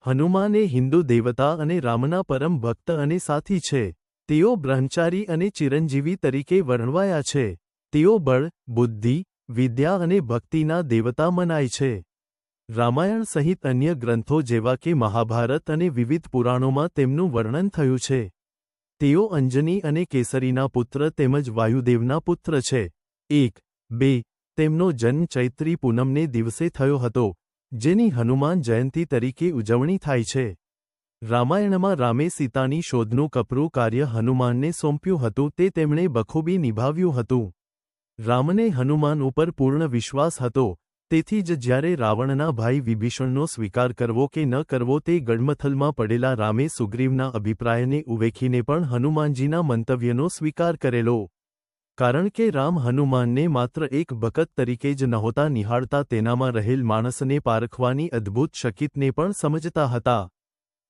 હનુમાન એ હિન્દુ દેવતા અને રામના પરમ ભક્ત અને સાથી છે. તેઓ બ્રહ્મચારી અને ચિરંજીવી તરીકે વર્ણવાયા છે. તેઓ બળ, બુદ્ધિ, વિદ્યા અને ભક્તિના દેવતા મનાય છે. રામાયણ સહિત અન્ય ગ્રંથો જેવા કે મહાભારત અને વિવિધ પુરાણોમાં તેમનું વર્ણન થયું છે. તેઓ અંજની અને કેસરીના પુત્ર તેમજ વાયુદેવના પુત્ર છે. 1-2 તેમનો જન્મ ચૈત્રી પૂનમને દિવસે થયો હતો, જેની હનુમાન જયંતી તરીકે ઉજવણી થાય છે. રામાયણમાં રામે સીતાની શોધનું કપરું કાર્ય હનુમાનને સોંપ્યું હતું, તે તેમણે બખૂબી નિભાવ્યું હતું. રામને હનુમાન ઉપર પૂર્ણ વિશ્વાસ હતો, તેથી જ જ્યારે રાવણના ભાઈ વિભીષણનો સ્વીકાર કરવો કે ન કરવો તે ગડમથલમાં પડેલા રામે સુગ્રીવના અભિપ્રાયને ઉવેખીને પણ હનુમાનજીના મંતવ્યનો સ્વીકાર કરેલો. કારણ કે રામ હનુમાનને માત્ર એક ભગત તરીકે જ નહોતા નિહાળતા, તેનામાં રહેલ માણસને પારખવાની અદ્ભુત શક્તિને પણ સમજતા હતા.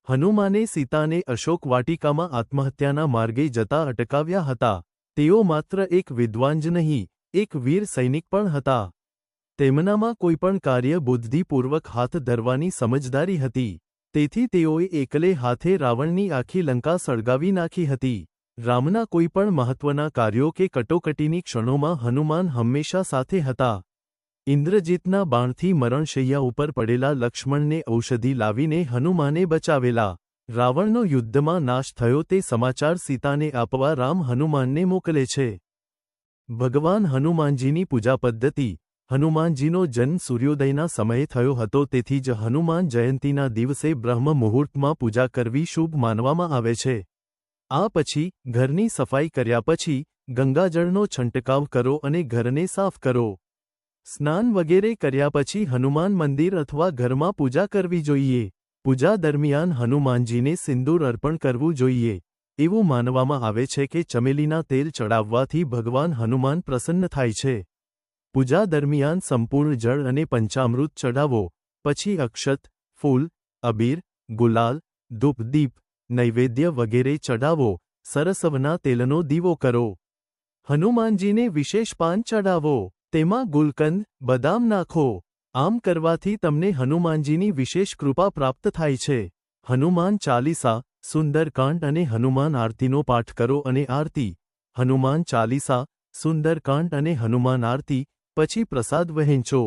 હનુમાને સીતાને અશોક વાટિકામાં આત્મહત્યાના માર્ગે જતા અટકાવ્યા હતા. તેઓ માત્ર એક વિદ્વાન જ નહીં, એક વીર સૈનિક પણ હતા. તેમનામાં કોઈપણ કાર્ય બુદ્ધિપૂર્વક હાથ ધરવાની સમજદારી હતી. તેથી તેઓએ એકલે હાથે રાવણની આખી લંકા સળગાવી નાખી હતી. રામના કોઈપણ મહત્વના કાર્યો કે કટોકટીની ક્ષણોમાં હનુમાન હંમેશા સાથે હતા. ઇન્દ્રજીતના બાણથી મરણશૈયા ઉપર પડેલા લક્ષ્મણને ઔષધિ લાવીને હનુમાને બચાવેલા. રાવણનો યુદ્ધમાં નાશ થયો તે સમાચાર સીતાને આપવા રામ હનુમાનને મોકલે છે. ભગવાન હનુમાનજીની પૂજા પદ્ધતિ. હનુમાનજીનો જન્મ સૂર્યોદયના સમયે થયો હતો, તેથી જ હનુમાન જયંતીના દિવસે બ્રહ્મ મુહૂર્તમાં પૂજા કરવી શુભ માનવામાં આવે છે. આ પછી, ઘરની સફાઈ કર્યા પછી, ગંગાજળનો છંટકાવ કરો અને ઘરને સાફ કરો. સ્નાન વગેરે કર્યા પછી હનુમાન મંદિર અથવા ઘરમાં પૂજા કરવી જોઈએ. પૂજા દરમિયાન હનુમાનજીને સિંદૂર અર્પણ કરવું જોઈએ. એવું માનવામાં આવે છે કે ચમેલીના તેલ ચડાવવાથી ભગવાન હનુમાન પ્રસન્ન થાય છે. પૂજા દરમિયાન સંપૂર્ણ જળ અને પંચામૃત ચડાવો. પછી અક્ષત, ફૂલ, અબીર, ગુલાલ, ધૂપ, દીપ, નૈવેદ્ય વગેરે ચડાવો. સરસવના તેલનો દીવો કરો. હનુમાનજીને વિશેષ પાન ચડાવો. તેમાં ગુલકંદ, બદામ નાખો. આમ કરવાથી તમને હનુમાનજીની વિશેષ કૃપા પ્રાપ્ત થાય છે. હનુમાન ચાલીસા, સુંદરકાંડ અને હનુમાન આરતીનો પાઠ કરો અને આરતી. હનુમાન ચાલીસા, સુંદરકાંડ અને હનુમાન આરતી પછી પ્રસાદ વહેંચો.